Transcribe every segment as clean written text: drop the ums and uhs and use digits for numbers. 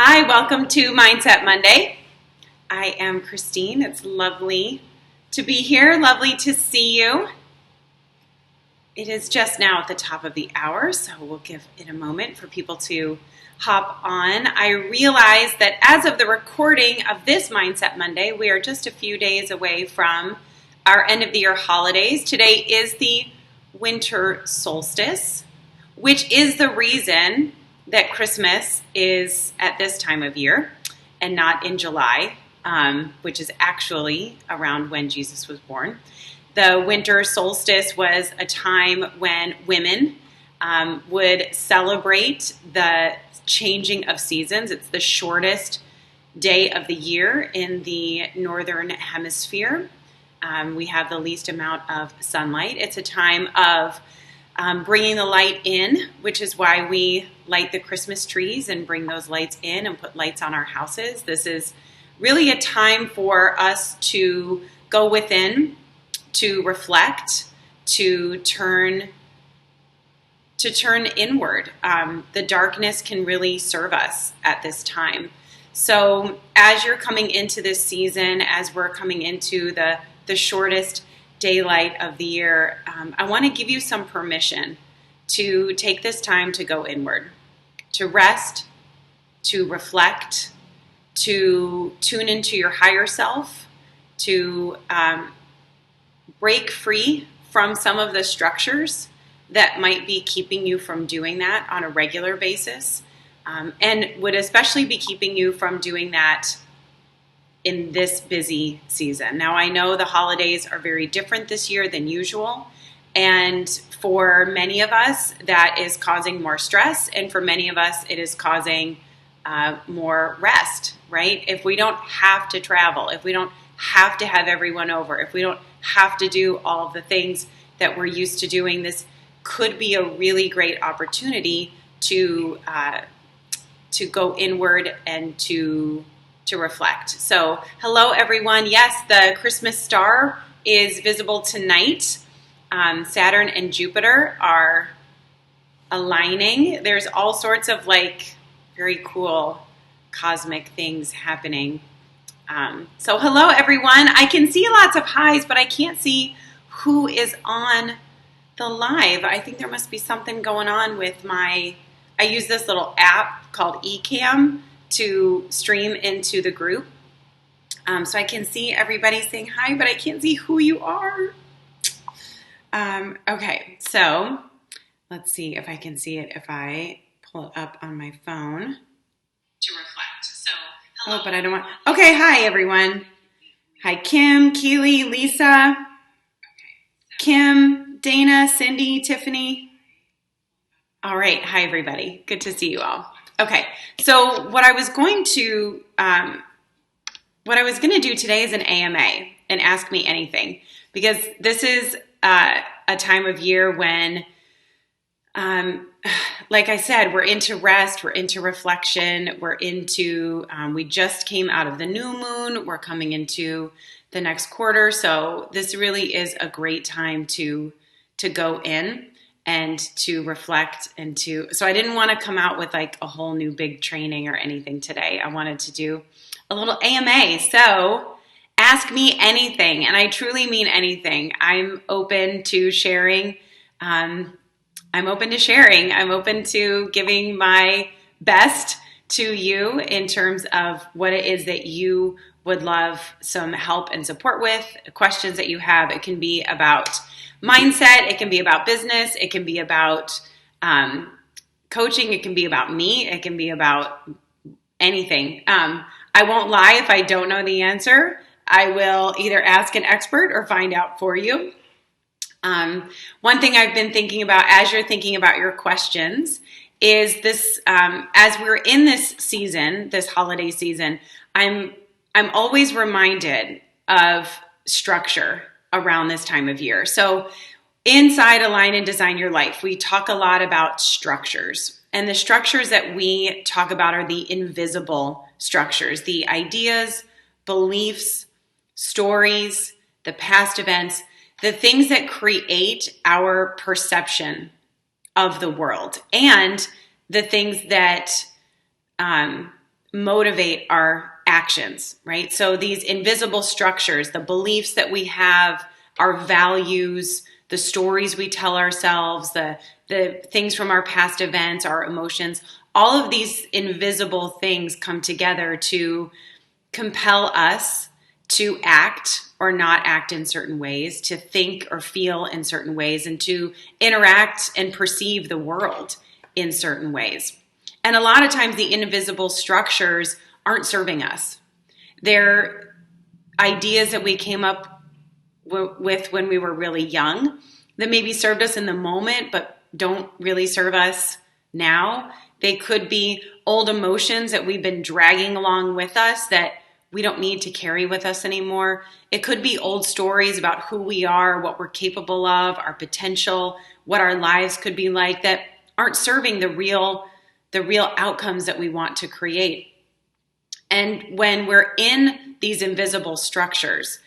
Hi, welcome to Mindset Monday. I am Christine. It's lovely to be here, lovely to see you. It is just now at the top of the hour, so we'll give it a moment for people to hop on. I realize that as of the recording of this Mindset Monday, we are just a few days away from our end of the year holidays. Today is the winter solstice, which is the reason that Christmas is at this time of year and not in July, which is actually around when Jesus was born. The winter solstice was a time when women would celebrate the changing of seasons. It's the shortest day of the year in the northern hemisphere. We have the least amount of sunlight. It's a time of bringing the light in, which is why we light the Christmas trees and bring those lights in and put lights on our houses. This is really a time for us to go within, to reflect, to turn inward. The darkness can really serve us at this time. So as you're coming into this season, as we're coming into the shortest daylight of the year, I want to give you some permission to take this time to go inward, to rest, to reflect, to tune into your higher self, to break free from some of the structures that might be keeping you from doing that on a regular basis, and would especially be keeping you from doing that in this busy season. Now, I know the holidays are very different this year than usual, and for many of us, that is causing more stress, and for many of us, it is causing more rest, right? If we don't have to travel, if we don't have to have everyone over, if we don't have to do all of the things that we're used to doing, this could be a really great opportunity to go inward and to reflect. So, hello everyone. Yes, the Christmas star is visible tonight. Saturn and Jupiter are aligning. There's all sorts of very cool cosmic things happening. So hello everyone. I can see lots of highs, but I can't see who is on the live. I think there must be something going on with I use this little app called Ecamm to stream into the group. So I can see everybody saying hi, but I can't see who you are. Okay, so let's see if I can see it if I pull it up on my phone to reflect. So, hello. Oh, but I don't want. Okay, hi everyone. Hi, Kim, Keely, Lisa, Kim, Dana, Cindy, Tiffany. All right, hi everybody. Good to see you all. Okay, so what I was going to do today is an AMA, and Ask Me Anything, because this is a time of year when, like I said, we're into rest, we're into reflection, we're into, we just came out of the new moon, we're coming into the next quarter, so this really is a great time to go in and to reflect so I didn't want to come out with a whole new big training or anything today. I wanted to do a little AMA. So ask me anything, and I truly mean anything. I'm open to sharing. I'm open to giving my best to you in terms of what it is that you would love some help and support with, questions that you have. It can be about mindset, it can be about business, it can be about coaching, it can be about me, it can be about anything. I won't lie if I don't know the answer. I will either ask an expert or find out for you. One thing I've been thinking about as you're thinking about your questions is this, as we're in this season, this holiday season, I'm always reminded of structure around this time of year. So inside Align and Design Your Life, we talk a lot about structures. And the structures that we talk about are the invisible structures, the ideas, beliefs, stories, the past events, the things that create our perception of the world, and the things that motivate our actions, right? So these invisible structures, the beliefs that we have, our values, the stories we tell ourselves, the things from our past events, our emotions, all of these invisible things come together to compel us to act or not act in certain ways, to think or feel in certain ways, and to interact and perceive the world in certain ways. And a lot of times the invisible structures aren't serving us. They're ideas that we came up with when we were really young that maybe served us in the moment but don't really serve us now. They could be old emotions that we've been dragging along with us that we don't need to carry with us anymore. It could be old stories about who we are, what we're capable of, our potential, what our lives could be like that aren't serving the real outcomes that we want to create. And when we're in these invisible structures,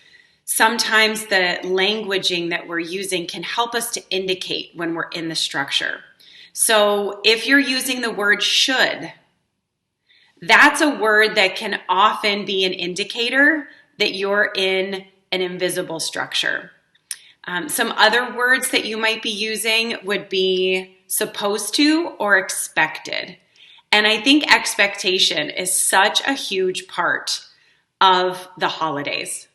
sometimes the languaging that we're using can help us to indicate when we're in the structure. So if you're using the word should, that's a word that can often be an indicator that you're in an invisible structure. Some other words that you might be using would be supposed to or expected. And I think expectation is such a huge part of the holidays.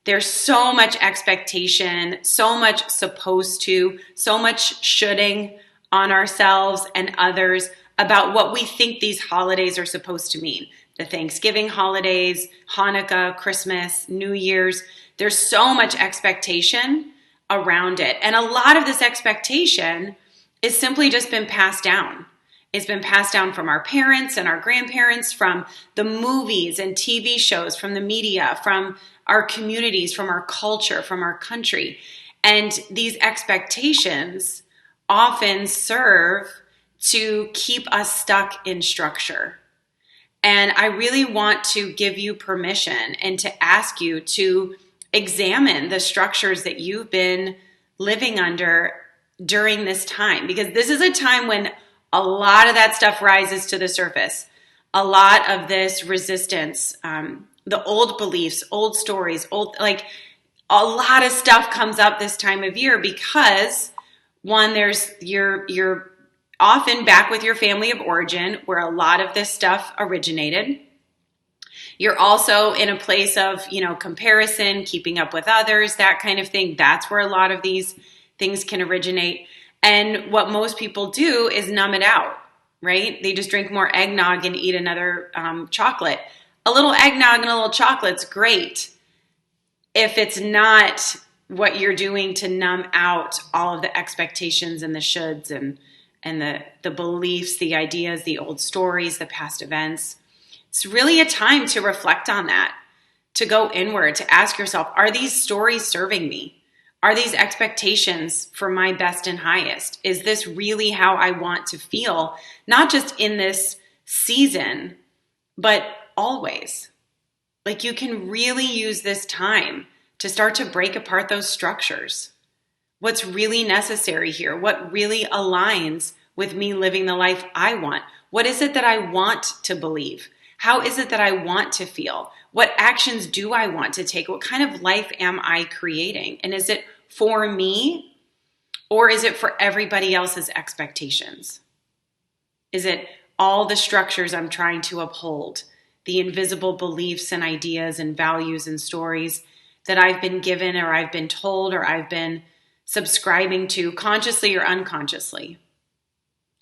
There's so much expectation, so much supposed to, so much shoulding on ourselves and others about what we think these holidays are supposed to mean. The Thanksgiving holidays, Hanukkah, Christmas, New Year's, there's so much expectation around it. And a lot of this expectation is simply just been passed down. It's been passed down from our parents and our grandparents, from the movies and TV shows, from the media, from our communities, from our culture, from our country. And these expectations often serve to keep us stuck in structure. And I really want to give you permission and to ask you to examine the structures that you've been living under during this time, because this is a time when a lot of that stuff rises to the surface. A lot of this resistance, the old beliefs, old stories, a lot of stuff comes up this time of year because one, you're often back with your family of origin where a lot of this stuff originated. You're also in a place of, comparison, keeping up with others, that kind of thing. That's where a lot of these things can originate. And what most people do is numb it out, right? They just drink more eggnog and eat another chocolate. A little eggnog and a little chocolate's great if it's not what you're doing to numb out all of the expectations and the shoulds and the beliefs, the ideas, the old stories, the past events. It's really a time to reflect on that, to go inward, to ask yourself, are these stories serving me? Are these expectations for my best and highest? Is this really how I want to feel? Not just in this season, but always. Like, you can really use this time to start to break apart those structures. What's really necessary here? What really aligns with me living the life I want? What is it that I want to believe? How is it that I want to feel? What actions do I want to take? What kind of life am I creating? And is it for me, or is it for everybody else's expectations? Is it all the structures I'm trying to uphold, the invisible beliefs and ideas and values and stories that I've been given or I've been told or I've been subscribing to consciously or unconsciously?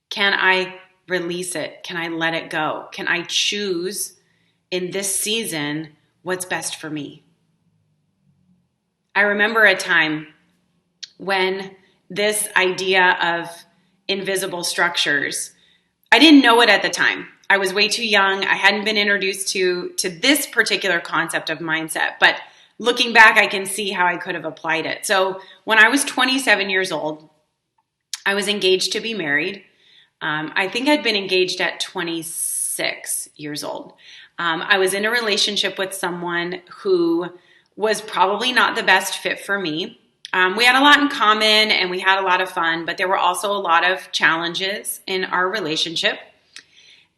Can I release it? Can I let it go? Can I choose in this season what's best for me? I remember a time when this idea of invisible structures, I didn't know it at the time. I was way too young. I hadn't been introduced to this particular concept of mindset, but looking back, I can see how I could have applied it. So when I was 27 years old, I was engaged to be married. I think I'd been engaged at 26 years old. I was in a relationship with someone who was probably not the best fit for me. We had a lot in common and we had a lot of fun, but there were also a lot of challenges in our relationship.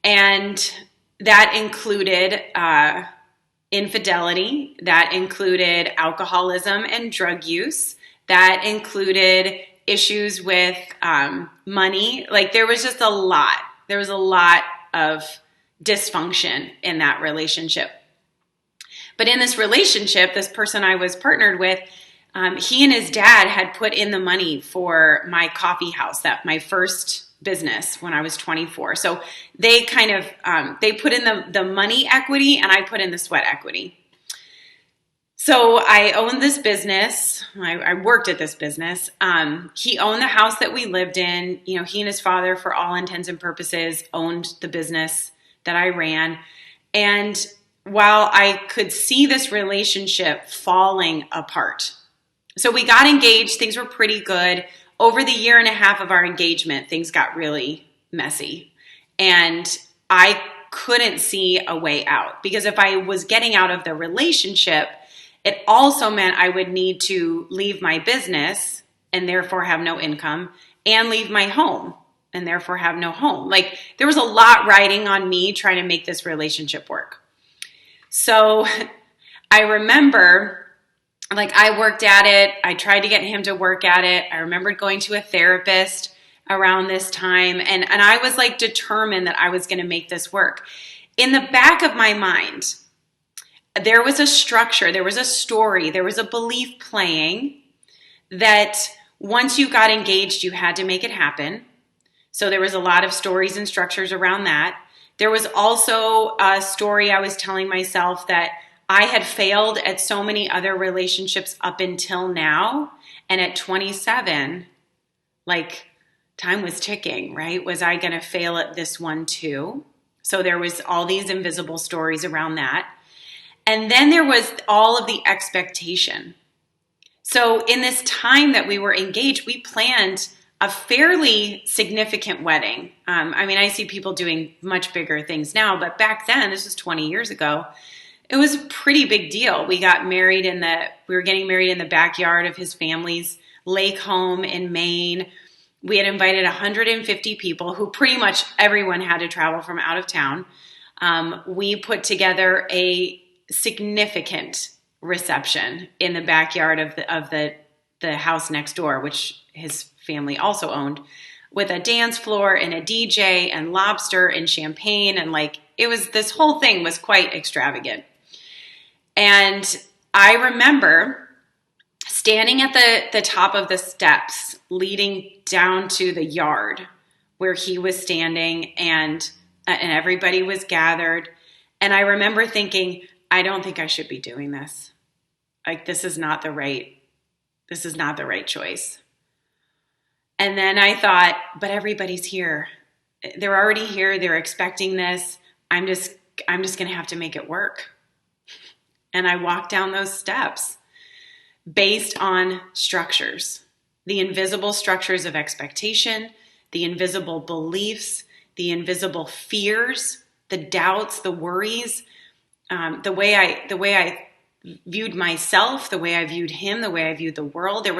And that included infidelity, that included alcoholism and drug use, that included issues with money. Like there was just a lot. There was a lot of dysfunction in that relationship. But in this relationship, this person I was partnered with, he and his dad had put in the money for my coffee house, that my first business when I was 24. So they kind of, they put in the money equity and I put in the sweat equity. So I owned this business. I worked at this business. He owned the house that we lived in. You know, he and his father, for all intents and purposes, owned the business that I ran. And while I could see this relationship falling apart, so we got engaged, things were pretty good. Over the year and a half of our engagement, things got really messy. And I couldn't see a way out, because if I was getting out of the relationship, it also meant I would need to leave my business and therefore have no income, and leave my home and therefore have no home. Like there was a lot riding on me trying to make this relationship work. So I remember, like, I worked at it. I tried to get him to work at it. I remembered going to a therapist around this time. And I was like determined that I was going to make this work. In the back of my mind, there was a structure, there was a story, there was a belief playing that once you got engaged, you had to make it happen. So there was a lot of stories and structures around that. There was also a story I was telling myself that I had failed at so many other relationships up until now. And at 27, like, time was ticking, right? Was I going to fail at this one too? So there was all these invisible stories around that. And then there was all of the expectation. So in this time that we were engaged, we planned a fairly significant wedding. I mean, I see people doing much bigger things now, but back then, this was 20 years ago, it was a pretty big deal. We were getting married in the backyard of his family's lake home in Maine. We had invited 150 people, who pretty much everyone had to travel from out of town. We put together a significant reception in the backyard of the house next door, which his family also owned, with a dance floor and a DJ and lobster and champagne. And like, this whole thing was quite extravagant. And I remember standing at the top of the steps leading down to the yard where he was standing, and everybody was gathered. And I remember thinking, I don't think I should be doing this. Like, this is not the right choice. And then I thought, but everybody's here. They're already here. They're expecting this. I'm just going to have to make it work. And I walked down those steps based on structures, the invisible structures of expectation, the invisible beliefs, the invisible fears, the doubts, the worries, the way I viewed myself, the way I viewed him, the way I viewed the world. There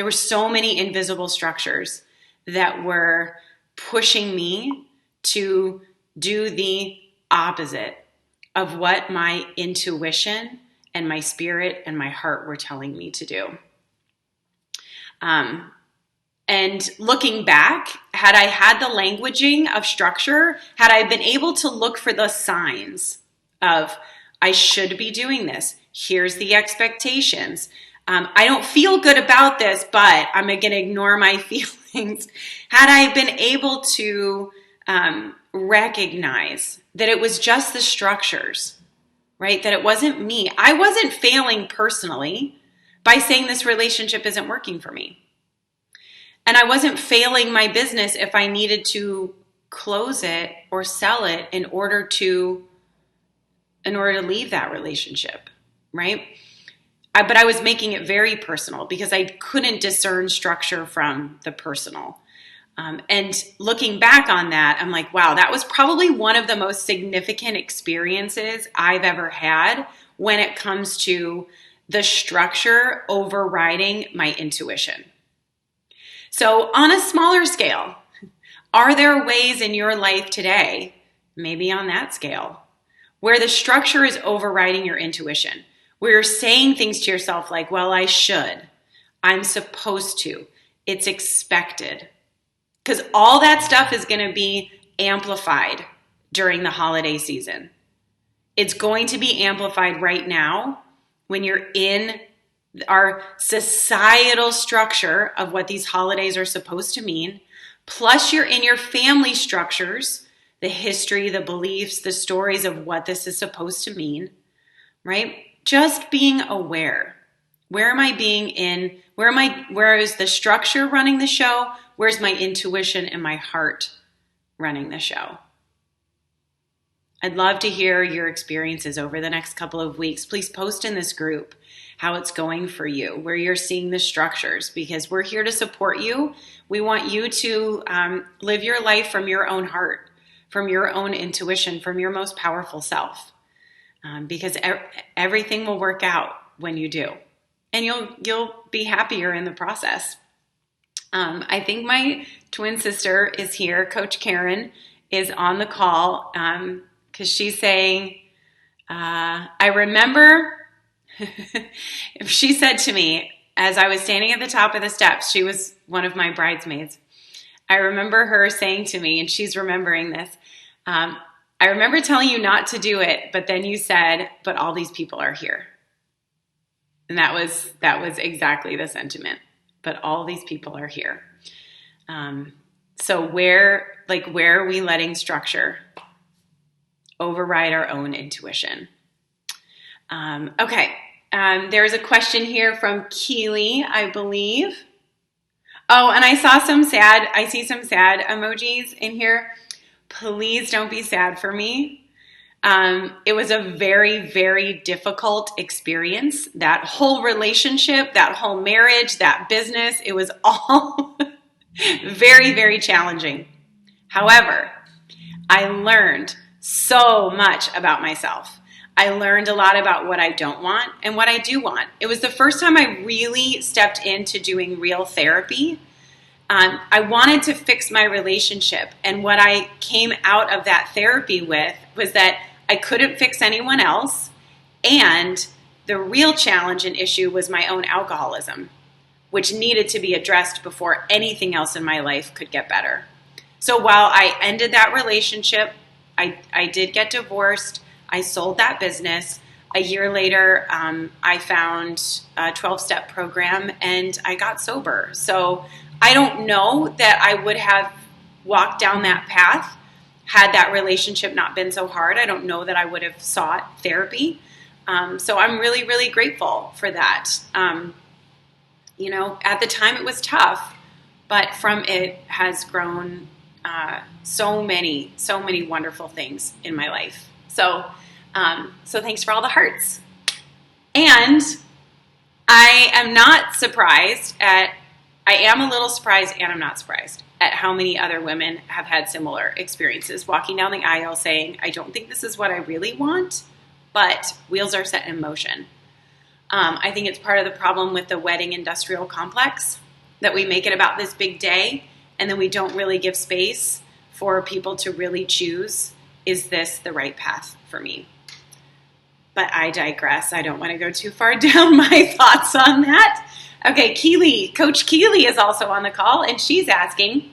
were so many invisible structures that were pushing me to do the opposite of what my intuition and my spirit and my heart were telling me to do. And looking back, had I had the languaging of structure, had I been able to look for the signs of, I should be doing this, here's the expectations, I don't feel good about this, but I'm going to ignore my feelings. Had I been able to recognize that it was just the structures, right? That it wasn't me. I wasn't failing personally by saying this relationship isn't working for me. And I wasn't failing my business if I needed to close it or sell it in order to leave that relationship, right? But I was making it very personal because I couldn't discern structure from the personal. And looking back on that, I'm like, wow, that was probably one of the most significant experiences I've ever had when it comes to the structure overriding my intuition. So on a smaller scale, are there ways in your life today, maybe on that scale, where the structure is overriding your intuition, where you're saying things to yourself like, well, I should, I'm supposed to, it's expected. Because all that stuff is going to be amplified during the holiday season. It's going to be amplified right now when you're in our societal structure of what these holidays are supposed to mean, plus you're in your family structures, the history, the beliefs, the stories of what this is supposed to mean, right? Just being aware. Where am I being in? Where is the structure running the show? Where's my intuition and my heart running the show? I'd love to hear your experiences over the next couple of weeks. Please post in this group how it's going for you, where you're seeing the structures, because we're here to support you. We want you to live your life from your own heart, from your own intuition, from your most powerful self, because everything will work out when you do, and you'll be happier in the process. I think my twin sister is here. Coach Karen is on the call because she's saying, I remember she said to me as I was standing at the top of the steps, she was one of my bridesmaids. I remember her saying to me, and she's remembering this, I remember telling you not to do it, but then you said, but all these people are here. And that was exactly the sentiment. But all these people are here. So where are we letting structure override our own intuition? Okay. There's a question here from Keely, I believe. Oh, and I see some sad emojis in here. Please don't be sad for me. It was a very, very difficult experience. That whole relationship, that whole marriage, that business, it was all very, very challenging. However, I learned so much about myself. I learned a lot about what I don't want and what I do want. It was the first time I really stepped into doing real therapy. I wanted to fix my relationship. And what I came out of that therapy with was that I couldn't fix anyone else. And the real challenge and issue was my own alcoholism, which needed to be addressed before anything else in my life could get better. So while I ended that relationship, I did get divorced. I sold that business. A year later, I found a 12-step program and I got sober. So I don't know that I would have walked down that path had that relationship not been so hard. I don't know that I would have sought therapy. So I'm really, really grateful for that. At the time it was tough, but from it has grown so many wonderful things in my life. So thanks for all the hearts. And I am a little surprised and I'm not surprised at how many other women have had similar experiences walking down the aisle saying, I don't think this is what I really want, but wheels are set in motion. I think it's part of the problem with the wedding industrial complex that we make it about this big day and then we don't really give space for people to really choose, is this the right path for me? But I digress. I don't want to go too far down my thoughts on that. Okay, Coach Keely is also on the call, and she's asking,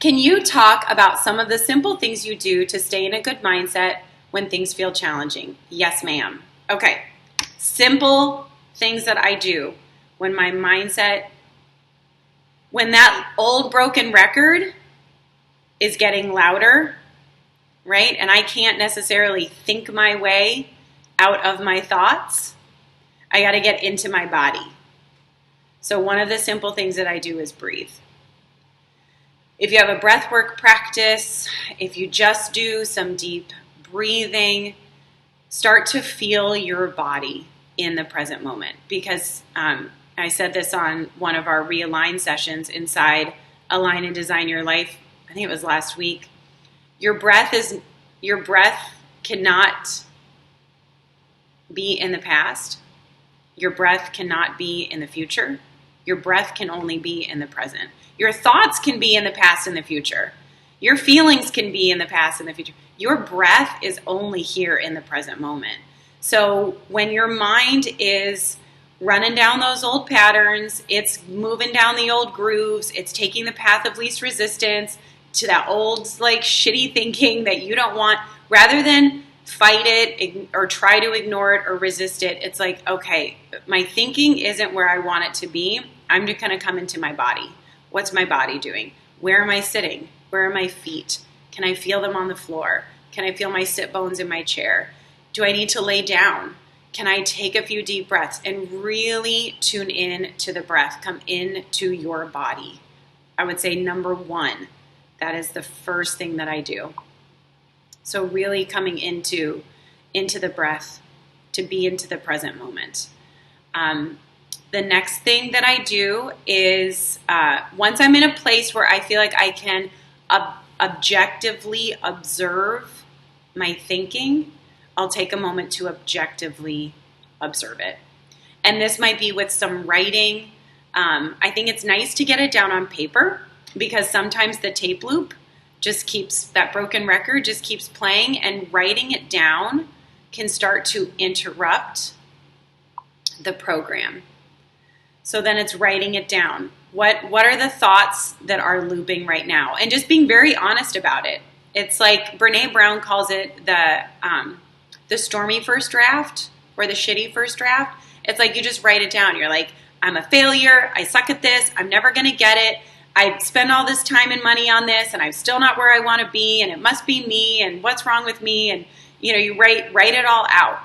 can you talk about some of the simple things you do to stay in a good mindset when things feel challenging? Yes, ma'am. Okay, simple things that I do when my mindset, when that old broken record is getting louder, right? And I can't necessarily think my way out of my thoughts. I got to get into my body. So one of the simple things that I do is breathe. If you have a breath work practice, if you just do some deep breathing, start to feel your body in the present moment. Because I said this on one of our Realign sessions inside Align and Design Your Life. I think it was last week. Your breath cannot be in the past. Your breath cannot be in the future. Your breath can only be in the present. Your thoughts can be in the past and the future. Your feelings can be in the past and the future. Your breath is only here in the present moment. So when your mind is running down those old patterns, it's moving down the old grooves, it's taking the path of least resistance to that old like shitty thinking that you don't want, rather than fight it or try to ignore it or resist it, it's like, okay, my thinking isn't where I want it to be. I'm just going to come into my body. What's my body doing? Where am I sitting? Where are my feet? Can I feel them on the floor? Can I feel my sit bones in my chair? Do I need to lay down? Can I take a few deep breaths and really tune in to the breath? Come into your body. I would say number one, that is the first thing that I do. So really coming into the breath, to be into the present moment. The next thing that I do is once I'm in a place where I feel like I can objectively observe my thinking, I'll take a moment to objectively observe it. And this might be with some writing. I think it's nice to get it down on paper because sometimes the tape loop just keeps, that broken record just keeps playing, and writing it down can start to interrupt the program. So then it's writing it down. What are the thoughts that are looping right now? And just being very honest about it. It's like Brene Brown calls it the stormy first draft or the shitty first draft. It's like you just write it down. You're like, I'm a failure. I suck at this. I'm never going to get it. I spend all this time and money on this and I'm still not where I want to be, and it must be me, and what's wrong with me, and you write it all out.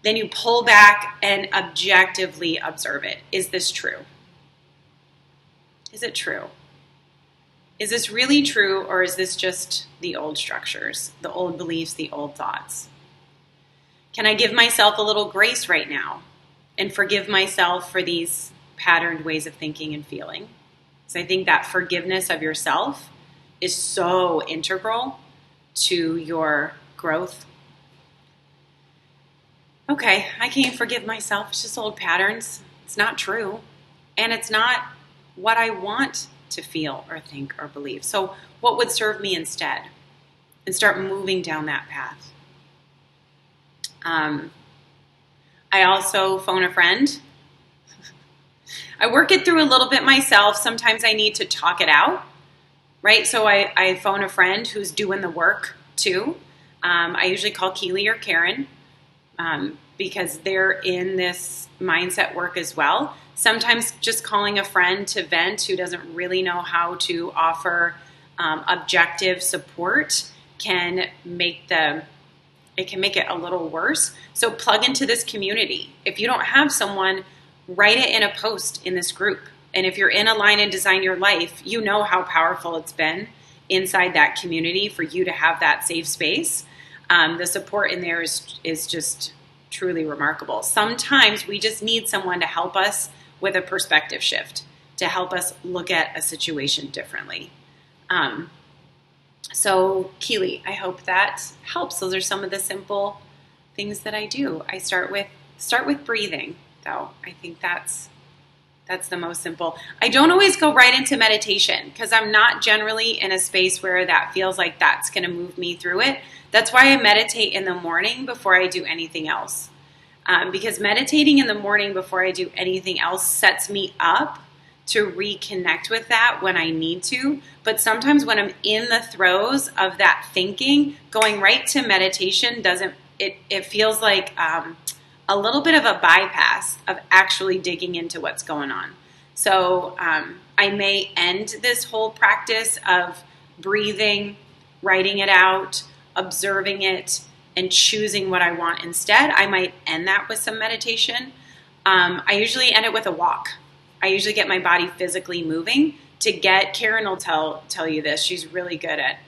Then you pull back and objectively observe it. Is this true? Is it true? Is this really true, or is this just the old structures, the old beliefs, the old thoughts? Can I give myself a little grace right now and forgive myself for these patterned ways of thinking and feeling? So I think that forgiveness of yourself is so integral to your growth. Okay, I can't forgive myself. It's just old patterns. It's not true. And it's not what I want to feel or think or believe. So what would serve me instead? And start moving down that path. I also phone a friend. I work it through a little bit myself. Sometimes I need to talk it out, right? So I phone a friend who's doing the work too. I usually call Keely or Karen because they're in this mindset work as well. Sometimes just calling a friend to vent who doesn't really know how to offer objective support can make it a little worse. So plug into this community. If you don't have someone, write it in a post in this group. And if you're in Align and Design Your Life, you know how powerful it's been inside that community for you to have that safe space. The support in there is just truly remarkable. Sometimes we just need someone to help us with a perspective shift, to help us look at a situation differently. So Keely, I hope that helps. Those are some of the simple things that I do. I start with breathing, though. I think that's the most simple. I don't always go right into meditation because I'm not generally in a space where that feels like that's going to move me through it. That's why I meditate in the morning before I do anything else. Because meditating in the morning before I do anything else sets me up to reconnect with that when I need to. But sometimes when I'm in the throes of that thinking, going right to meditation it feels like a little bit of a bypass of actually digging into what's going on. So I may end this whole practice of breathing, writing it out, observing it, and choosing what I want instead. I might end that with some meditation. I usually end it with a walk. I usually get my body physically moving Karen will tell you this. She's really good at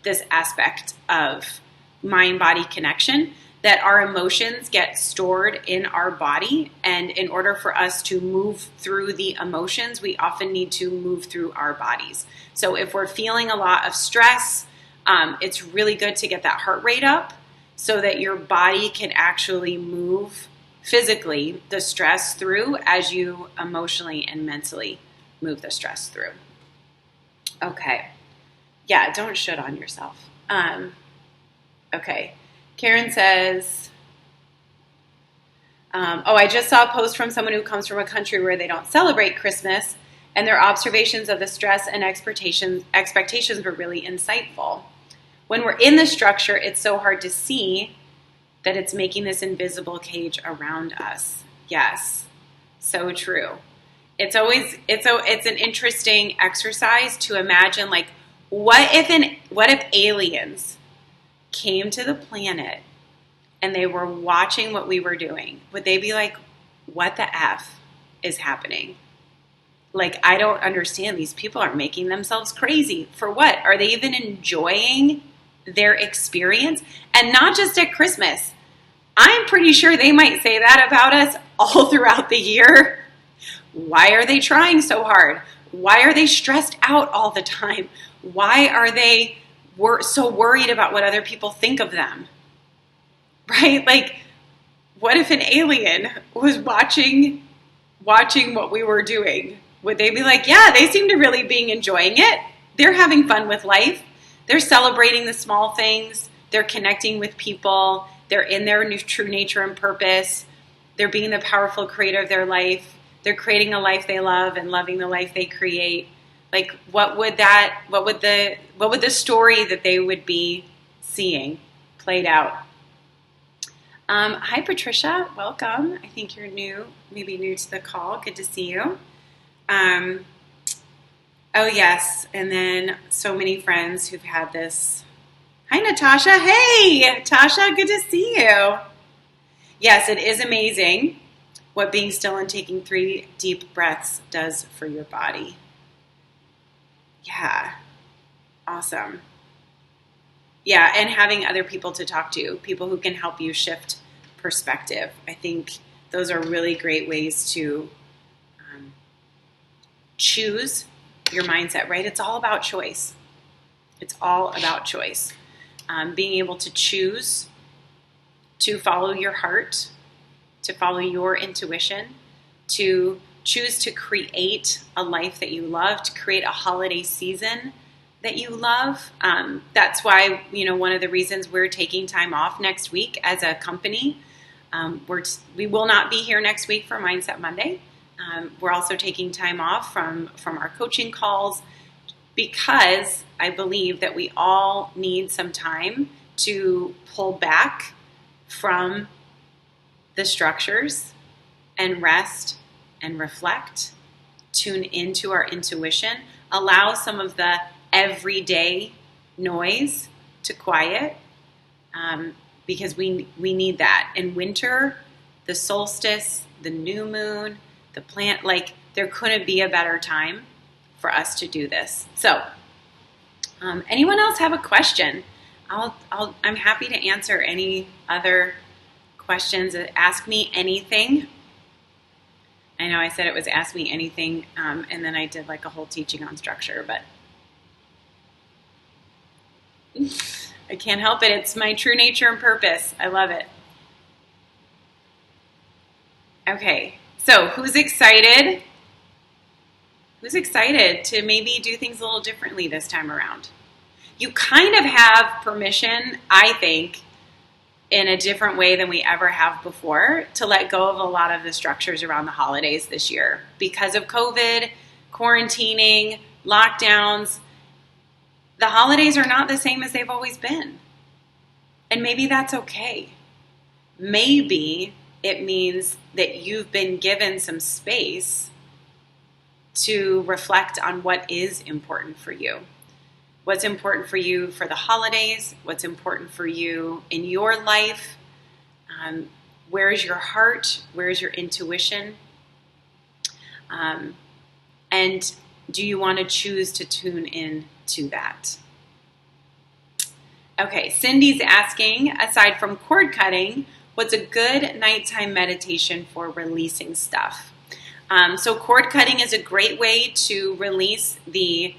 this aspect of mind-body connection, that our emotions get stored in our body. And in order for us to move through the emotions, we often need to move through our bodies. So if we're feeling a lot of stress, it's really good to get that heart rate up so that your body can actually move physically the stress through as you emotionally and mentally move the stress through. Okay. Yeah, don't shit on yourself. Okay. Karen says, I just saw a post from someone who comes from a country where they don't celebrate Christmas, and their observations of the stress and expectations were really insightful. When we're in the structure, it's so hard to see that it's making this invisible cage around us. Yes, so true. It's an interesting exercise to imagine, like, what if aliens came to the planet and they were watching what we were doing? Would they be like, what the F is happening? Like, I don't understand. These people are making themselves crazy. For what? Are they even enjoying their experience? And not just at Christmas. I'm pretty sure they might say that about us all throughout the year. Why are they trying so hard? Why are they stressed out all the time? Why are they so worried about what other people think of them? Right? Like, what if an alien was watching what we were doing? Would they be like, yeah, they seem to really be enjoying it. They're having fun with life. They're celebrating the small things. They're connecting with people. They're in their true nature and purpose. They're being the powerful creator of their life. They're creating a life they love and loving the life they create. Like, what would the story that they would be seeing played out? Hi, Patricia. Welcome. I think you're maybe new to the call. Good to see you. Oh, yes. And then so many friends who've had this. Hi, Natasha. Hey, Tasha. Good to see you. Yes, it is amazing what being still and taking 3 deep breaths does for your body. Yeah. Awesome. Yeah, and having other people to talk to, people who can help you shift perspective. I think those are really great ways to choose your mindset, right? It's all about choice. It's all about choice. Being able to choose to follow your heart, to follow your intuition, to choose to create a life that you love, to create a holiday season that you love. That's why, one of the reasons we're taking time off next week as a company. We will not be here next week for Mindset Monday. We're also taking time off from our coaching calls because I believe that we all need some time to pull back from the structures and rest and reflect, tune into our intuition, allow some of the everyday noise to quiet, because we need that. In winter, the solstice, the new moon, the plant, like, there couldn't be a better time for us to do this. So, anyone else have a question? I'm happy to answer any other questions. Ask me anything. I know I said it was ask me anything, and then I did like a whole teaching on structure, but I can't help it. It's my true nature and purpose. I love it. Okay, so who's excited? Who's excited to maybe do things a little differently this time around? You kind of have permission, I think, in a different way than we ever have before, to let go of a lot of the structures around the holidays this year. Because of COVID, quarantining, lockdowns, the holidays are not the same as they've always been. And maybe that's okay. Maybe it means that you've been given some space to reflect on what is important for you. What's important for you for the holidays? What's important for you in your life? Where is your heart? Where is your intuition? And do you want to choose to tune in to that? Okay, Cindy's asking, aside from cord cutting, what's a good nighttime meditation for releasing stuff? So cord cutting is a great way to release the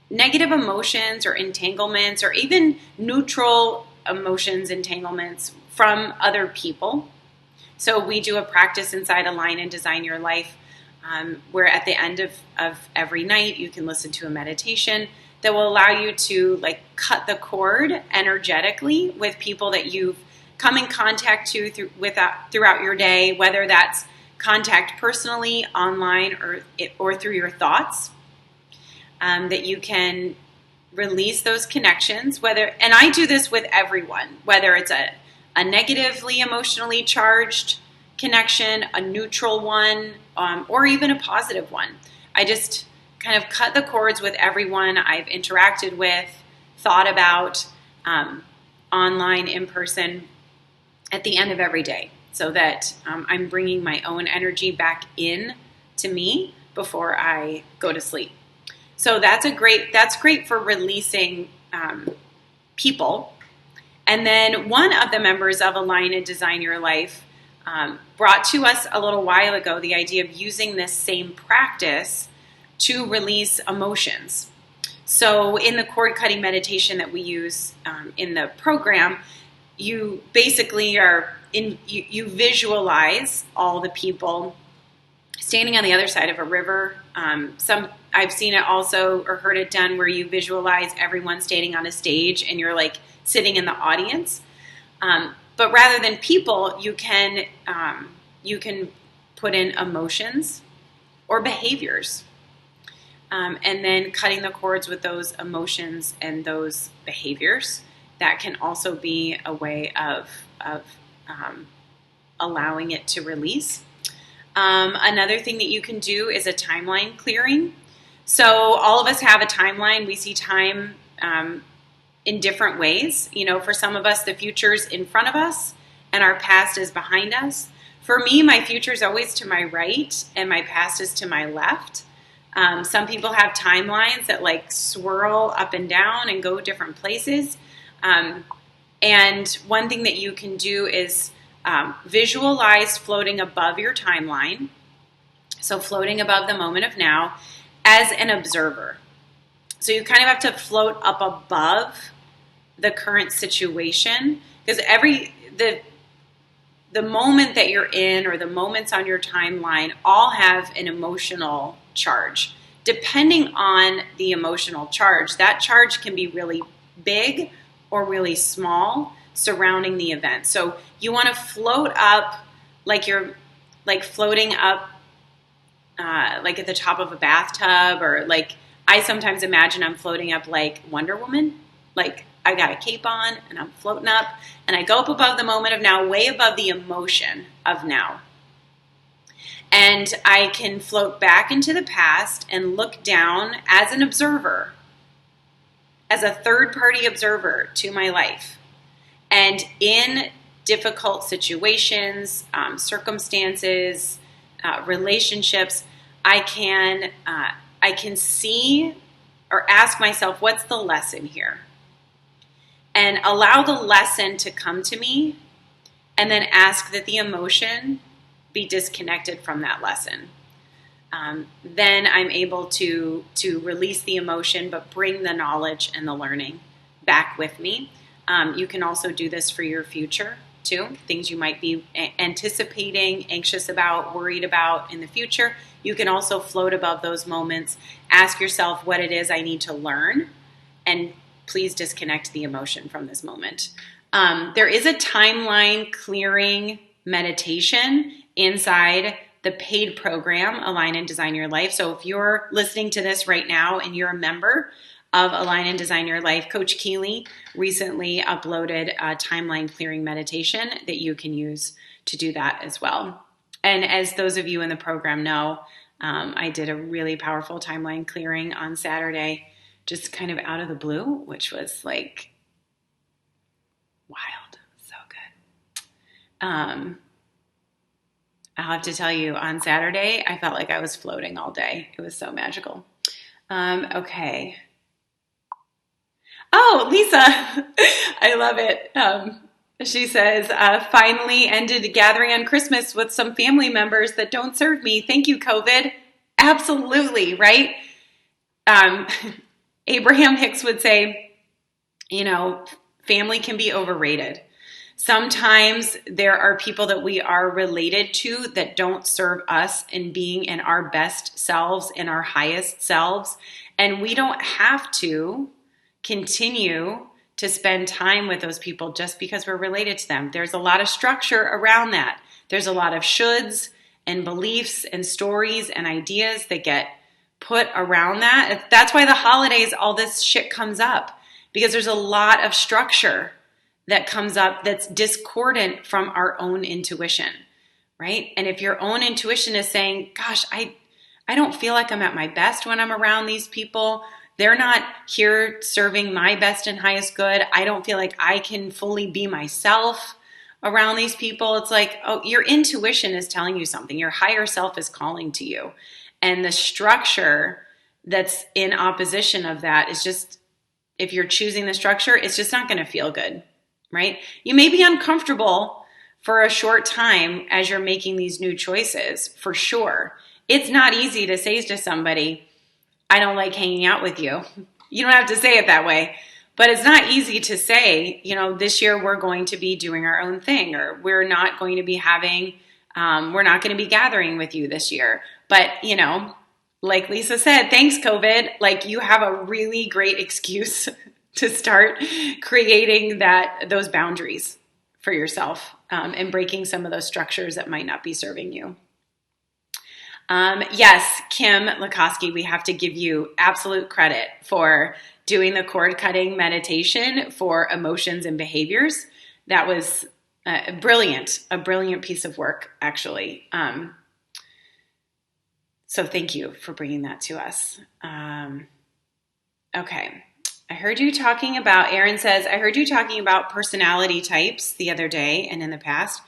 negative emotions or entanglements, or even neutral emotions, entanglements from other people. So we do a practice inside Align and Design Your Life, where at the end of every night you can listen to a meditation that will allow you to like cut the cord energetically with people that you've come in contact throughout your day, whether that's contact personally, online, or through your thoughts, that you can release those connections. And I do this with everyone, whether it's a negatively emotionally charged connection, a neutral one, or even a positive one. I just kind of cut the cords with everyone I've interacted with, thought about, online, in person, at the end of every day, so that I'm bringing my own energy back in to me before I go to sleep. So that's great for releasing people. And then one of the members of Align and Design Your Life brought to us a little while ago the idea of using this same practice to release emotions. So in the cord cutting meditation that we use in the program, you basically you visualize all the people standing on the other side of a river. I've seen it also or heard it done where you visualize everyone standing on a stage and you're like sitting in the audience. But rather than people, you can put in emotions or behaviors, and then cutting the cords with those emotions and those behaviors. That can also be a way of allowing it to release. Another thing that you can do is a timeline clearing. So all of us have a timeline. We see time in different ways. For some of us, the future's in front of us and our past is behind us. For me, my future is always to my right and my past is to my left. Some people have timelines that like swirl up and down and go different places. And one thing that you can do is visualize floating above your timeline. So floating above the moment of now as an observer. So you kind of have to float up above the current situation, because the moment that you're in or the moments on your timeline all have an emotional charge. Depending on the emotional charge, that charge can be really big or really small surrounding the event. So you want to float up like you're like floating up like at the top of a bathtub, or like I sometimes imagine I'm floating up like Wonder Woman. Like I got a cape on and I'm floating up and I go up above the moment of now, way above the emotion of now. And I can float back into the past and look down as an observer, as a third-party observer to my life. And in difficult situations, circumstances, relationships, I can see or ask myself, what's the lesson here? And allow the lesson to come to me, and then ask that the emotion be disconnected from that lesson. Then I'm able to release the emotion, but bring the knowledge and the learning back with me. You can also do this for your future too. Things you might be anticipating, anxious about, worried about in the future. You can also float above those moments. Ask yourself what it is I need to learn, and please disconnect the emotion from this moment. There is a timeline clearing meditation inside the paid program, Align and Design Your Life. So if you're listening to this right now and you're a member of Align and Design Your Life, Coach Keeley recently uploaded a timeline clearing meditation that you can use to do that as well. And as those of you in the program know, I did a really powerful timeline clearing on Saturday, just kind of out of the blue, which was like wild. So good. I'll have to tell you, on Saturday, I felt like I was floating all day. It was so magical. Okay. Oh, Lisa, I love it. She says, finally ended a gathering on Christmas with some family members that don't serve me. Thank you, COVID. Absolutely, right? Abraham Hicks would say, family can be overrated. Sometimes there are people that we are related to that don't serve us in being in our best selves, in our highest selves. And we don't have to continue to spend time with those people just because we're related to them. There's a lot of structure around that. There's a lot of shoulds and beliefs and stories and ideas that get put around that. That's why the holidays, all this shit comes up, because there's a lot of structure that comes up that's discordant from our own intuition, right? And if your own intuition is saying, gosh, I don't feel like I'm at my best when I'm around these people. They're not here serving my best and highest good. I don't feel like I can fully be myself around these people. It's like, oh, your intuition is telling you something. Your higher self is calling to you. And the structure that's in opposition of that is just, if you're choosing the structure, it's just not going to feel good, right? You may be uncomfortable for a short time as you're making these new choices, for sure. It's not easy to say to somebody, I don't like hanging out with you. You don't have to say it that way, but it's not easy to say, this year we're going to be doing our own thing, or we're not going to be we're not going to be gathering with you this year. But, like Lisa said, thanks COVID, like you have a really great excuse to start creating those boundaries for yourself, and breaking some of those structures that might not be serving you. Yes, Kim Lakoski, we have to give you absolute credit for doing the cord cutting meditation for emotions and behaviors. That was a brilliant piece of work, actually. So thank you for bringing that to us. Okay. Aaron says, I heard you talking about personality types the other day and in the past.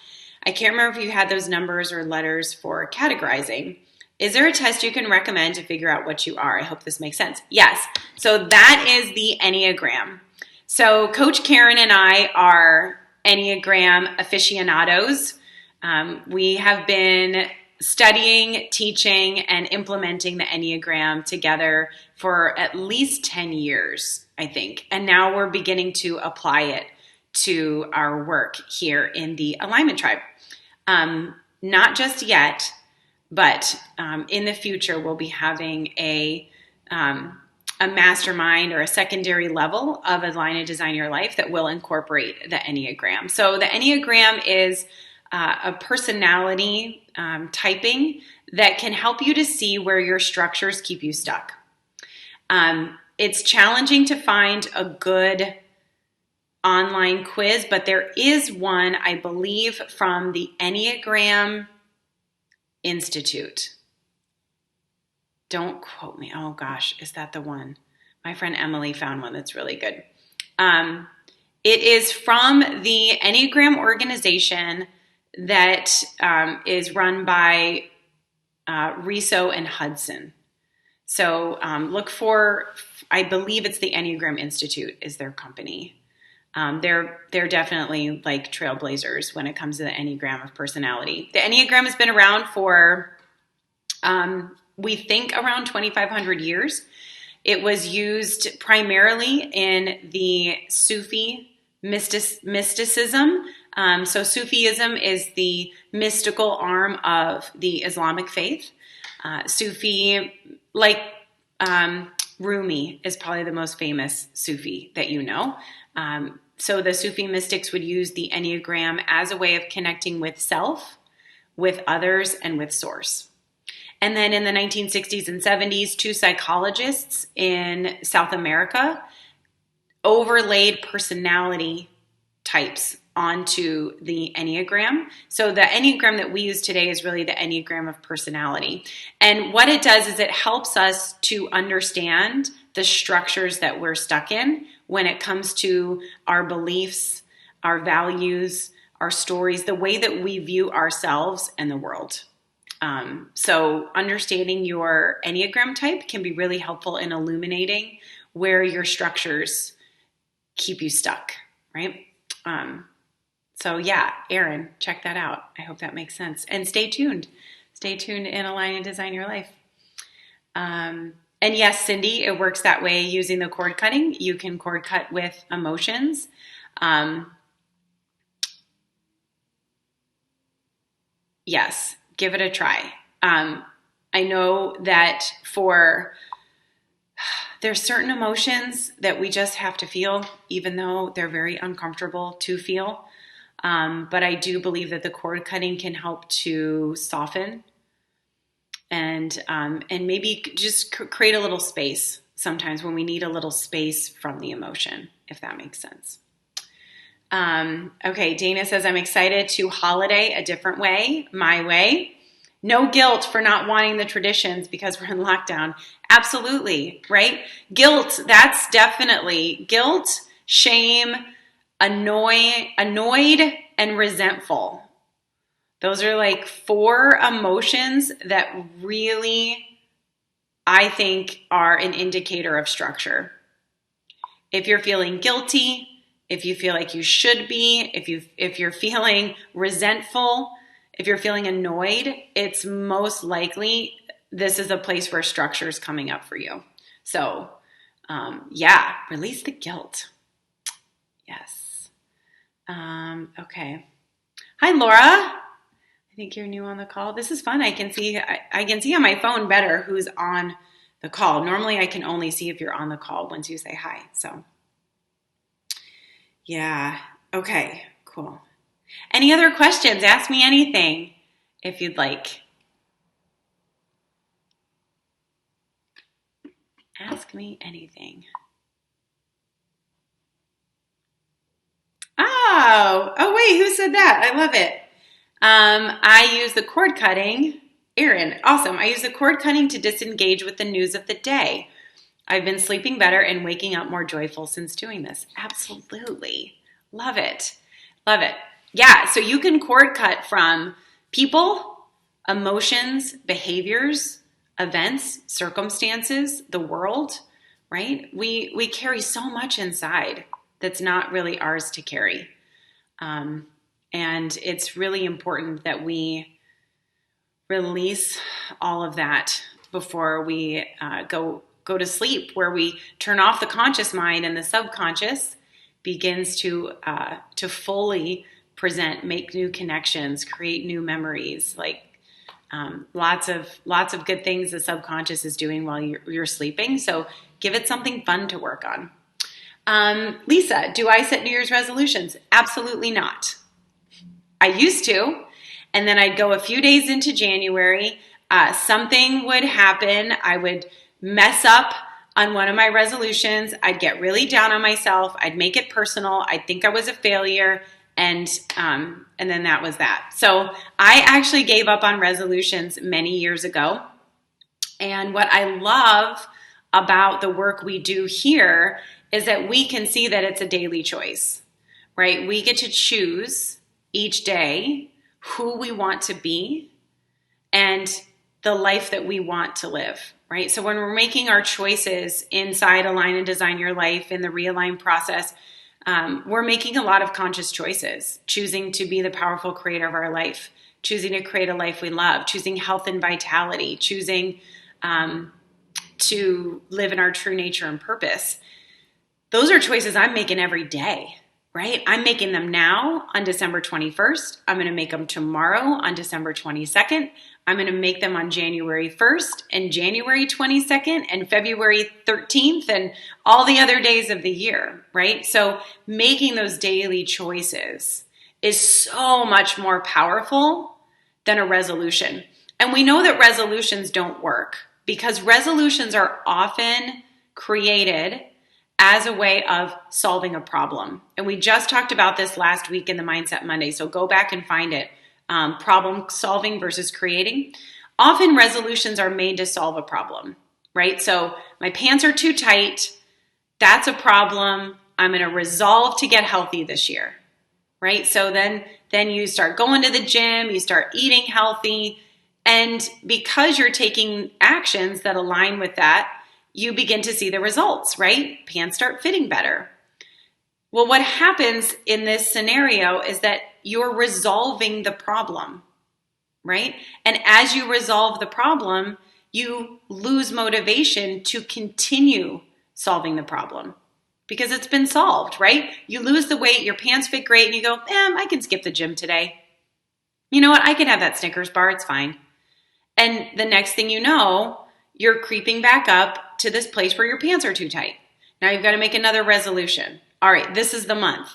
I can't remember if you had those numbers or letters for categorizing. Is there a test you can recommend to figure out what you are? I hope this makes sense. Yes. So that is the Enneagram. So Coach Karen and I are Enneagram aficionados. We have been studying, teaching, and implementing the Enneagram together for at least 10 years, I think. And now we're beginning to apply it to our work here in the Alignment Tribe. Not just yet, but in the future, we'll be having a mastermind or a secondary level of Align and Design Your Life that will incorporate the Enneagram. So the Enneagram is a personality typing that can help you to see where your structures keep you stuck. It's challenging to find a good online quiz, but there is one, I believe, from the Enneagram Institute. Don't quote me. Oh gosh, is that the one? My friend Emily found one that's really good. It is from the Enneagram organization that is run by Riso and Hudson. So look for, I believe it's the Enneagram Institute is their company. They're definitely like trailblazers when it comes to the Enneagram of personality. The Enneagram has been around for, we think, around 2,500 years. It was used primarily in the Sufi mysticism. So Sufism is the mystical arm of the Islamic faith. Sufi, like Rumi, is probably the most famous Sufi that you know. So the Sufi mystics would use the Enneagram as a way of connecting with self, with others, and with source. And then in the 1960s and 70s, two psychologists in South America overlaid personality types onto the Enneagram. So the Enneagram that we use today is really the Enneagram of personality. And what it does is it helps us to understand the structures that we're stuck in when it comes to our beliefs, our values, our stories, the way that we view ourselves and the world. So understanding your Enneagram type can be really helpful in illuminating where your structures keep you stuck, right? So yeah, Aaron, check that out. I hope that makes sense. And stay tuned. Stay tuned in Align and Design Your Life. And yes, Cindy, it works that way using the cord cutting. You can cord cut with emotions. Yes, give it a try. I know that for there's certain emotions that we just have to feel, even though they're very uncomfortable to feel. But I do believe that the cord cutting can help to soften and maybe just create a little space sometimes when we need a little space from the emotion, if that makes sense. Okay, Dana says, I'm excited to holiday a different way, my way. No guilt for not wanting the traditions because we're in lockdown. Absolutely, right? Guilt, that's definitely guilt, shame, annoyed, and resentful. Those are like 4 emotions that really, I think, are an indicator of structure. If you're feeling guilty, if you feel like you should be, if you're feeling resentful, if you're feeling annoyed, it's most likely this is a place where structure is coming up for you. So, release the guilt. Yes. Okay. Hi, Laura. I think you're new on the call. This is fun. I can see on my phone better who's on the call. Normally, I can only see if you're on the call once you say hi. So, yeah. Okay. Cool. Any other questions? Ask me anything if you'd like. Ask me anything. Oh wait, who said that? I love it. I use the cord cutting. Erin, awesome. I use the cord cutting to disengage with the news of the day. I've been sleeping better and waking up more joyful since doing this. Absolutely. Love it. Love it. Yeah, so you can cord cut from people, emotions, behaviors, events, circumstances, the world, right? We carry so much inside that's not really ours to carry. And it's really important that we release all of that before we go to sleep, where we turn off the conscious mind and the subconscious begins to fully present, make new connections, create new memories, like lots of good things the subconscious is doing while you're sleeping. So give it something fun to work on. Lisa, do I set New Year's resolutions? Absolutely not. I used to, and then I'd go a few days into January. Something would happen. I would mess up on one of my resolutions. I'd get really down on myself. I'd make it personal. I'd think I was a failure. And then that was that. So I actually gave up on resolutions many years ago. And what I love about the work we do here is that we can see that it's a daily choice, right? We get to choose each day who we want to be and the life that we want to live, right? So when we're making our choices inside Align and Design Your Life in the Realign process, we're making a lot of conscious choices, choosing to be the powerful creator of our life, choosing to create a life we love, choosing health and vitality, choosing to live in our true nature and purpose. Those are choices I'm making every day, right? I'm making them now on December 21st. I'm going to make them tomorrow on December 22nd. I'm going to make them on January 1st and January 22nd and February 13th and all the other days of the year, right? So making those daily choices is so much more powerful than a resolution. And we know that resolutions don't work because resolutions are often created as a way of solving a problem. And we just talked about this last week in the Mindset Monday, so go back and find it. Problem solving versus creating. Often resolutions are made to solve a problem, right? So my pants are too tight. That's a problem. I'm going to resolve to get healthy this year, right? So then you start going to the gym, you start eating healthy. And because you're taking actions that align with that, you begin to see the results, right? Pants start fitting better. Well, what happens in this scenario is that you're resolving the problem, right? And as you resolve the problem, you lose motivation to continue solving the problem because it's been solved, right? You lose the weight, your pants fit great, and you go, I can skip the gym today. You know what? I can have that Snickers bar. It's fine. And the next thing you know, you're creeping back up to this place where your pants are too tight. Now you've got to make another resolution. All right, this is the month.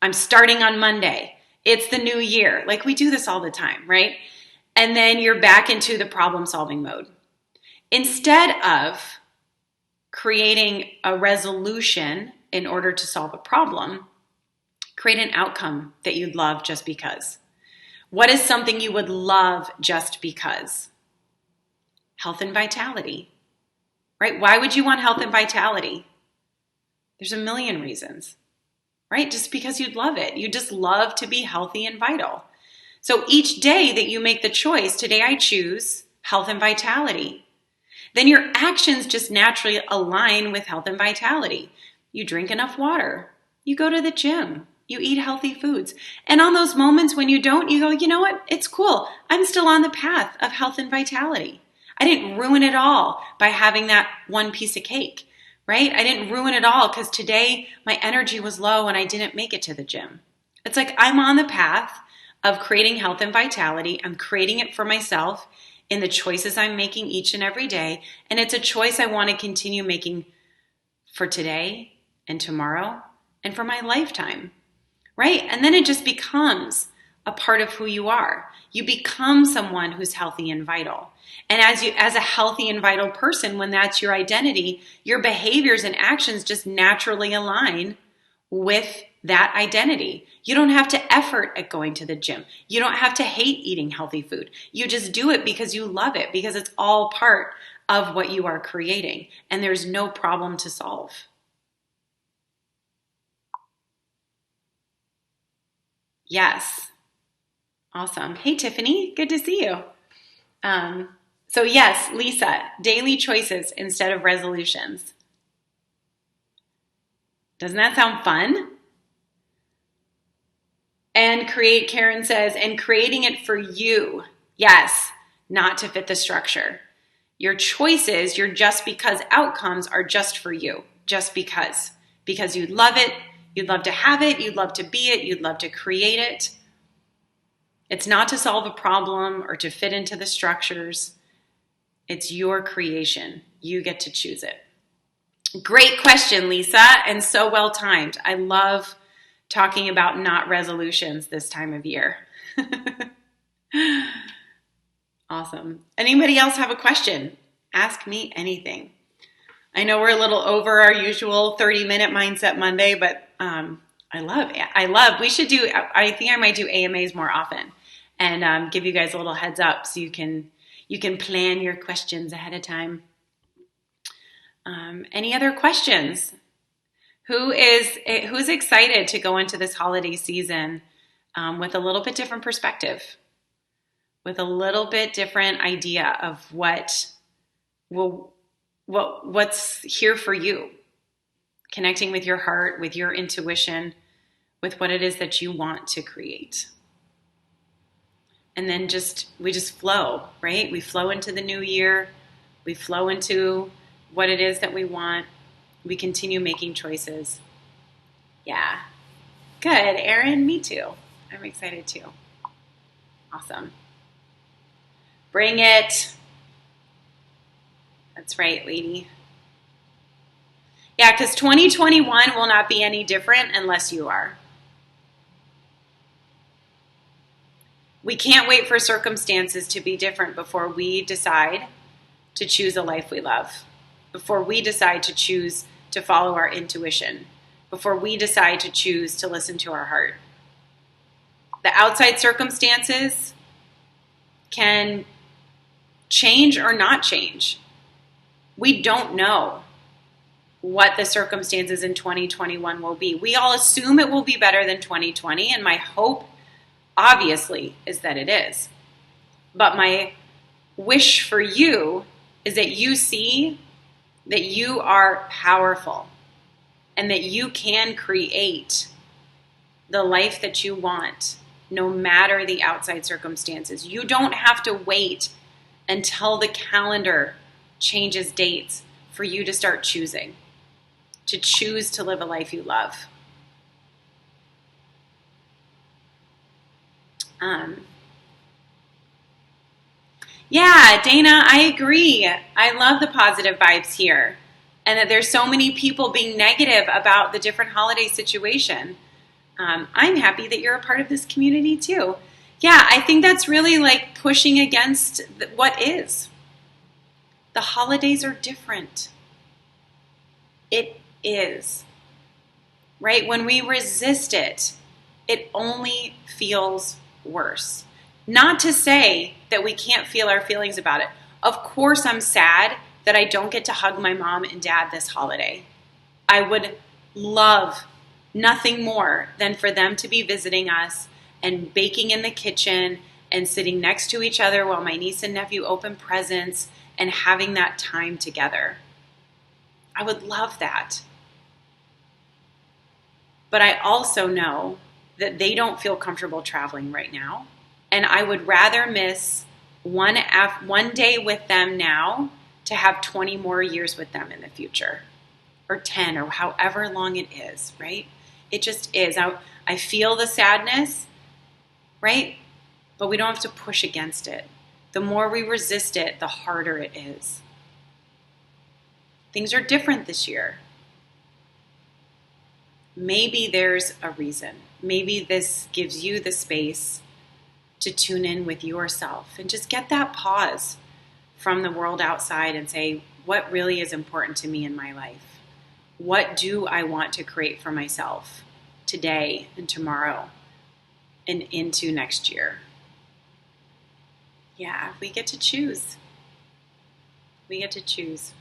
I'm starting on Monday. It's the new year. Like we do this all the time, right? And then you're back into the problem-solving mode. Instead of creating a resolution in order to solve a problem, create an outcome that you'd love just because. What is something you would love just because? Health and vitality, right? Why would you want health and vitality? There's a million reasons, right? Just because you'd love it. You just love to be healthy and vital. So each day that you make the choice, today I choose health and vitality, then your actions just naturally align with health and vitality. You drink enough water. You go to the gym. You eat healthy foods. And on those moments when you don't, you go, you know what? It's cool. I'm still on the path of health and vitality. I didn't ruin it all by having that one piece of cake, right? I didn't ruin it all because today my energy was low and I didn't make it to the gym. It's like I'm on the path of creating health and vitality. I'm creating it for myself in the choices I'm making each and every day. And it's a choice I want to continue making for today and tomorrow and for my lifetime, right? And then it just becomes a part of who you are. You become someone who's healthy and vital. And as a healthy and vital person, when that's your identity, your behaviors and actions just naturally align with that identity. You don't have to effort at going to the gym. You don't have to hate eating healthy food. You just do it because you love it, because it's all part of what you are creating. And there's no problem to solve. Yes. Awesome. Hey, Tiffany. Good to see you. So yes, Lisa, daily choices instead of resolutions. Doesn't that sound fun? And Karen says, and creating it for you. Yes, not to fit the structure. Your choices, your just because outcomes are just for you, just because. Because you'd love it, you'd love to have it, you'd love to be it, you'd love to create it. It's not to solve a problem or to fit into the structures. It's your creation. You get to choose it. Great question, Lisa, and so well timed. I love talking about not resolutions this time of year. Awesome. Anybody else have a question? Ask me anything. I know we're a little over our usual 30-minute Mindset Monday, but I love, we should do, I think I might do AMAs more often and give you guys a little heads up so you can plan your questions ahead of time. Any other questions? Who's excited to go into this holiday season with a little bit different perspective, with a little bit different idea of what's here for you, connecting with your heart, with your intuition, with what it is that you want to create. And then we just flow, right? We flow into the new year. We flow into what it is that we want. We continue making choices. Yeah. Good, Erin, me too. I'm excited too. Awesome. Bring it. That's right, lady. Yeah, because 2021 will not be any different unless you are. We can't wait for circumstances to be different before we decide to choose a life we love, before we decide to choose to follow our intuition, before we decide to choose to listen to our heart. The outside circumstances can change or not change. We don't know what the circumstances in 2021 will be. We all assume it will be better than 2020, and my hope, obviously, is that it is. But my wish for you is that you see that you are powerful and that you can create the life that you want, no matter the outside circumstances. You don't have to wait until the calendar changes dates for you to start choosing, to choose to live a life you love. Yeah, Dana, I agree. I love the positive vibes here. And that there's so many people being negative about the different holiday situation. I'm happy that you're a part of this community too. Yeah, I think that's really like pushing against what is. The holidays are different. It is. Right? When we resist it, it only feels worse. Not to say that we can't feel our feelings about it. Of course, I'm sad that I don't get to hug my mom and dad this holiday. I would love nothing more than for them to be visiting us and baking in the kitchen and sitting next to each other while my niece and nephew open presents and having that time together. I would love that. But I also know that they don't feel comfortable traveling right now. And I would rather miss one day with them now to have 20 more years with them in the future, or 10, or however long it is, right? It just is. I feel the sadness, right? But we don't have to push against it. The more we resist it, the harder it is. Things are different this year. Maybe there's a reason. Maybe this gives you the space to tune in with yourself and just get that pause from the world outside and say, what really is important to me in my life? What do I want to create for myself today and tomorrow and into next year? Yeah, we get to choose. We get to choose.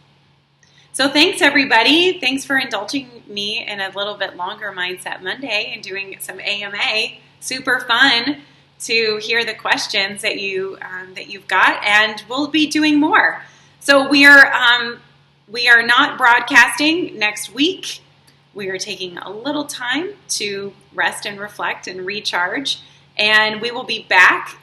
So thanks, everybody. Thanks for indulging me in a little bit longer Mindset Monday and doing some AMA. Super fun to hear the questions that you've got, and we'll be doing more. So we are not broadcasting next week. We are taking a little time to rest and reflect and recharge, and we will be back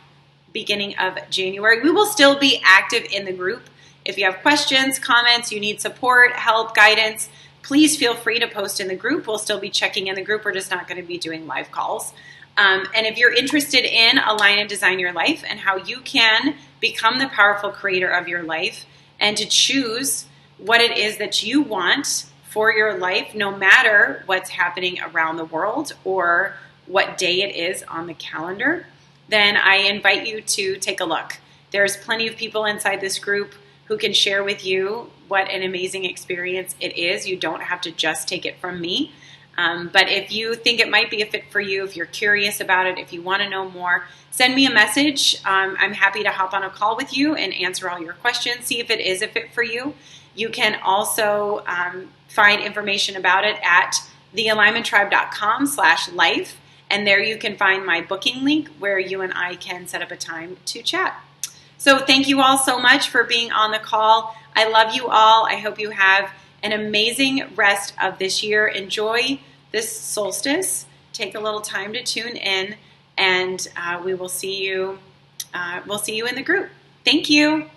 beginning of January. We will still be active in the group. If you have questions, comments, you need support, help, guidance, please feel free to post in the group. We'll still be checking in the group. We're just not going to be doing live calls. And if you're interested in Align and Design Your Life and how you can become the powerful creator of your life and to choose what it is that you want for your life, no matter what's happening around the world or what day it is on the calendar, then I invite you to take a look. There's plenty of people inside this group who can share with you what an amazing experience it is. You don't have to just take it from me. But if you think it might be a fit for you, if you're curious about it, if you want to know more, send me a message. I'm happy to hop on a call with you and answer all your questions, see if it is a fit for you. You can also find information about it at thealignmenttribe.com/life. And there you can find my booking link where you and I can set up a time to chat. So thank you all so much for being on the call. I love you all. I hope you have an amazing rest of this year. Enjoy this solstice. Take a little time to tune in, and we will see you. We'll see you in the group. Thank you.